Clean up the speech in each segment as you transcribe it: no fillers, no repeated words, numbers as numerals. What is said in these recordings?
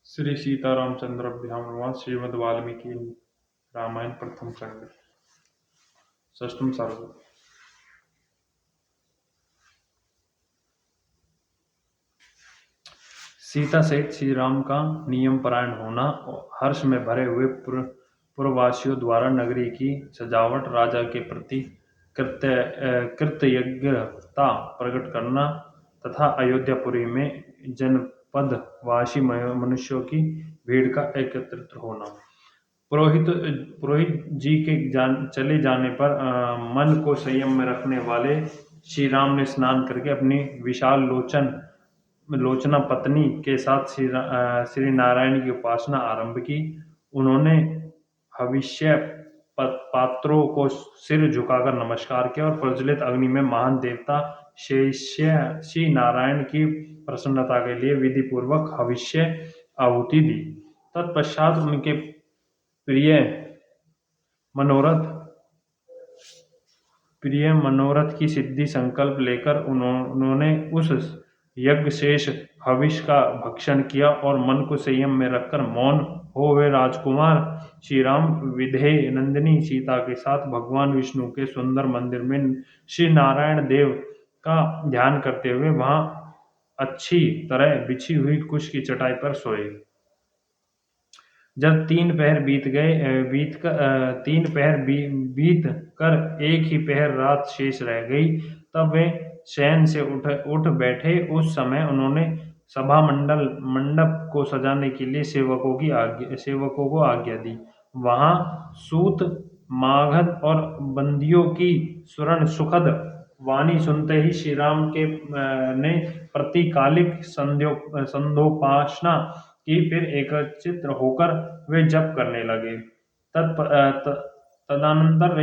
श्री सीतारामचन्द्राभ्यां श्रीमद् वाल्मीकि रामायण प्रथम खंड षष्ठम सर्ग। सीता सहित श्री राम का नियम परायण होना और हर्ष में भरे हुए पुरवासियों द्वारा नगरी की सजावट, राजा के प्रति कृतज्ञता प्रकट करना तथा अयोध्यापुरी में जनपदवासी मनुष्यों की भीड़ का एकत्रित होना। पुरोहित जी के चले जाने पर मन को संयम में रखने वाले श्री राम ने स्नान करके अपनी विशाल लोचना पत्नी के साथ श्री नारायण की उपासना आरंभ की। उन्होंने हविष्य पात्रों को सिर झुकाकर नमस्कार किया और प्रज्वलित अग्नि में महान देवता श्री नारायण की प्रसन्नता के लिए विधि पूर्वक हविष्य आहुति दी। तत्पश्चात उनके प्रिय मनोरथ की सिद्धि संकल्प लेकर उन्होंने उस यज्ञ शेष हविष का भक्षण किया और मन को संयम में रखकर मौन हो वे राजकुमार श्री राम विधेय नंदिनी सीता के साथ भगवान विष्णु के सुंदर मंदिर में श्री नारायण देव का ध्यान करते हुए वहां अच्छी तरह बिछी हुई कुश की चटाई पर सोए। जब 3 पहर बीत कर एक ही पहर रात शेष रह गई, तब वे शयन से उठ बैठे। उस समय उन्होंने सभा मंडप को सजाने के लिए सेवकों को आज्ञा दी। वहां सूत, मागध और बंदियों की स्वर्ण सुखद वाणी सुनते ही श्री राम ने प्रतिकालिक संध्योपासना की। फिर एकत्रित होकर वे जप करने लगे। तदनंतर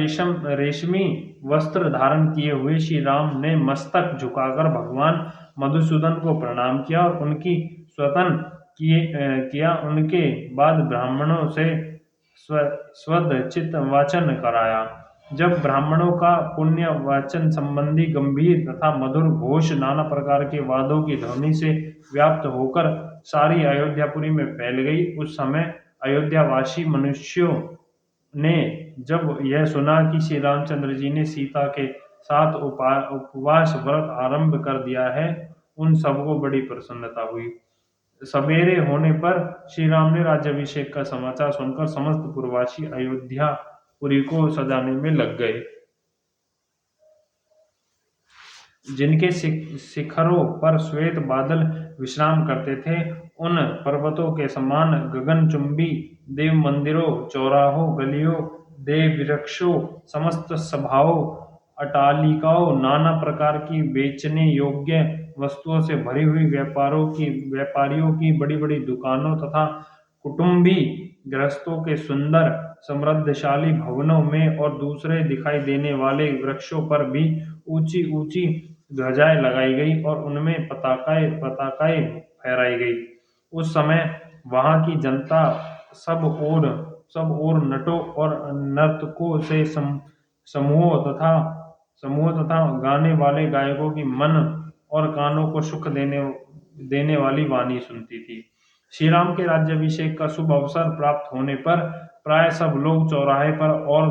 रेशमी वस्त्र धारण किए हुए श्री राम ने मस्तक झुकाकर भगवान मधुसूदन को प्रणाम किया और उनकी स्तवन किया। उनके बाद ब्राह्मणों से स्वदचित वाचन कराया। जब ब्राह्मणों का पुण्य वाचन संबंधी गंभीर तथा मधुर घोष नाना प्रकार के वादों की ध्वनि से व्याप्त होकर सारी अयोध्यापुरी में फैल गई, उस समय अयोध्यावासी मनुष्यों ने जब यह सुना कि श्री रामचंद्र जी ने सीता के साथ उपवास व्रत आरंभ कर दिया है, उन सबको बड़ी प्रसन्नता हुई। सवेरे होने पर श्री राम ने राज्याभिषेक का समाचार सुनकर समस्त पुरवासी अयोध्यापुरी को सजाने में लग गए। जिनके शिखरों पर श्वेत बादल विश्राम करते थे, उन पर्वतों के समान गगनचुंबी देव मंदिरों, चौराहों, गलियों, देव वृक्षों, समस्त सभाओं, अटालिकाओं, नाना प्रकार की बेचने योग्य वस्तुओं से भरी हुई व्यापारियों की बड़ी बड़ी दुकानों तथा कुटुंबी गृहस्थों के सुंदर समृद्धशाली भवनों में और दूसरे दिखाई देने वाले वृक्षों पर भी ऊंची ऊंची ध्वजाएं लगाई गई और उनमें पताकाएं फहराई गई। उस समय वहां की जनता सब ओर नटों और नर्तकों से समूहों तथा गाने वाले गायकों की मन और कानों को सुख देने वाली वाणी सुनती थी। श्री राम के राज्याभिषेक का शुभ अवसर प्राप्त होने पर प्राय सब लोग चौराहे पर और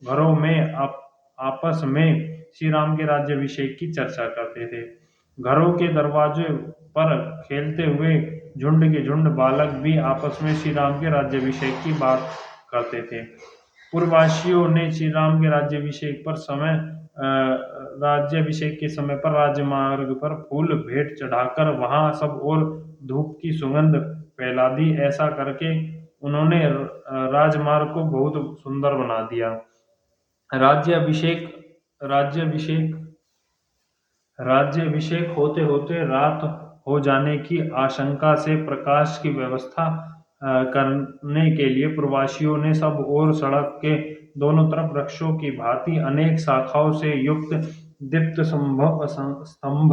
घरों में आपस में श्री राम के राज्याभिषेक की चर्चा करते थे। घरों के दरवाजे पर खेलते हुए झुंड के झुंड बालक भी आपस में श्री राम के राज्याभिषेक की बात करते थे। पूर्ववासियों ने श्री राम के राज्याभिषेक के समय पर राजमार्ग पर फूल भेंट चढ़ाकर वहां सब ओर धूप की सुगंध फैला दी। ऐसा करके उन्होंने राजमार्ग को बहुत सुंदर बना दिया। राज्याभिषेक होते होते रात हो जाने की आशंका से प्रकाश की व्यवस्था करने के लिए प्रवासियों ने सब ओर सड़क के दोनों तरफ वृक्षों की भांति अनेक शाखाओं से युक्त दीप्त स्तंभ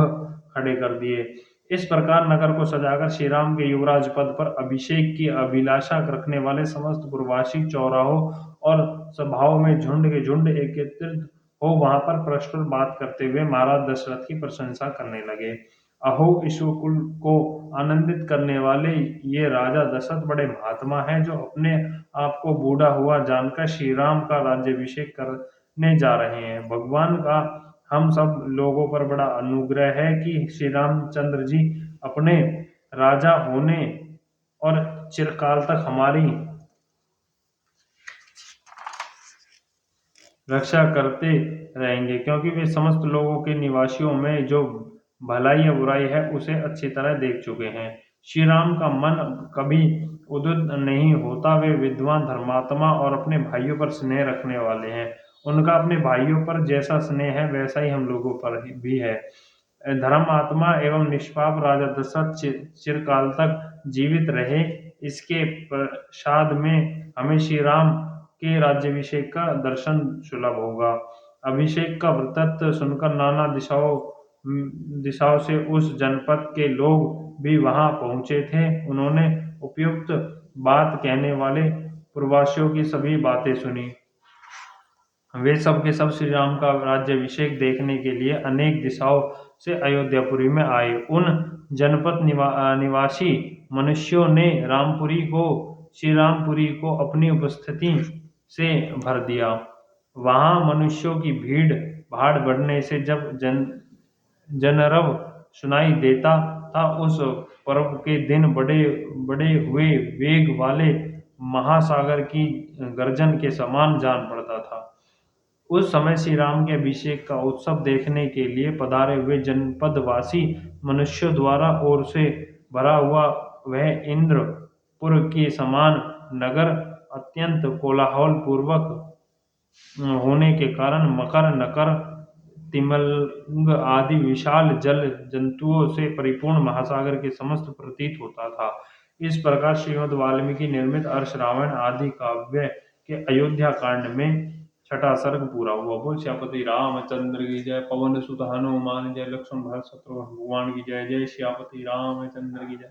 खड़े कर दिए। इस प्रकार नगर को सजाकर श्री राम के युवराज पद पर अभिषेक की अभिलाषा रखने वाले समस्त पुरवासी चौराहों और सभाओं में झुंड के झुंड एकत्रित हो वहां पर परस्पर बात करते हुए महाराज दशरथ की प्रशंसा करने लगे। अहो ईश्वकुल को आनंदित करने वाले ये राजा दशरथ बड़े महात्मा हैं, जो अपने आप को बूढ़ा हुआ जानकर श्री राम का राज्याभिषेक करने जा रहे हैं। भगवान का हम सब लोगों पर बड़ा अनुग्रह है कि श्री रामचंद्र जी अपने राजा होने और चिरकाल तक हमारी रक्षा करते रहेंगे, क्योंकि वे समस्त लोगों के निवासियों में जो भलाई या बुराई है उसे अच्छी तरह देख चुके हैं। श्री राम का मन कभी उद्विग्न नहीं होता। वे विद्वान, धर्मात्मा और अपने भाइयों पर स्नेह रखने वाले हैं। उनका अपने भाइयों पर जैसा स्नेह है वैसा ही हम लोगों पर भी है। धर्मात्मा एवं निष्पाप राजा दशरथ चिरकाल तक जीवित रहे, इसके प्रसाद में हमें श्री राम के राज्याभिषेक का दर्शन सुलभ होगा। अभिषेक का वृत्तांत सुनकर नाना दिशाओं से उस जनपद के लोग भी वहां पहुंचे थे। उन्होंने उपयुक्त बात कहने वाले प्रवासियों की सभी बातें सुनी। वे सब के सब श्री राम का राज्याभिषेक देखने के लिए अनेक दिशाओं से अयोध्यापुरी में आए। उन जनपद निवासी मनुष्यों ने श्री रामपुरी को अपनी उपस्थिति से भर दिया। वहां मनुष्यों की भीड़ भाड़ बढ़ने से जब जनरव सुनाई देता था, उस पर्व के दिन बड़े बड़े हुए वेग वाले महासागर की गर्जन के समान जान पड़ता था। उस समय श्री राम के अभिषेक का उत्सव देखने के लिए पधारे हुए जनपदवासी मनुष्यों द्वारा ओर से भरा हुआ वह इंद्रपुर के समान नगर अत्यंत कोलाहल पूर्वक होने के कारण मकर, नकर, तिमिंग आदि विशाल जल जंतुओं से परिपूर्ण महासागर के समस्त प्रतीत होता था। इस प्रकार श्रीमद् वाल्मीकि निर्मित अर्ष रामायण आदि काव्य के अयोध्या कांड में छठा सर्ग पूरा हुआ। बोल श्यापति रामचंद्र की जय। पवन सुत हनुमान जय, लक्ष्मण भरत शत्रुघ्न भगवान की जय। जय श्यापति रामचंद्र की जय।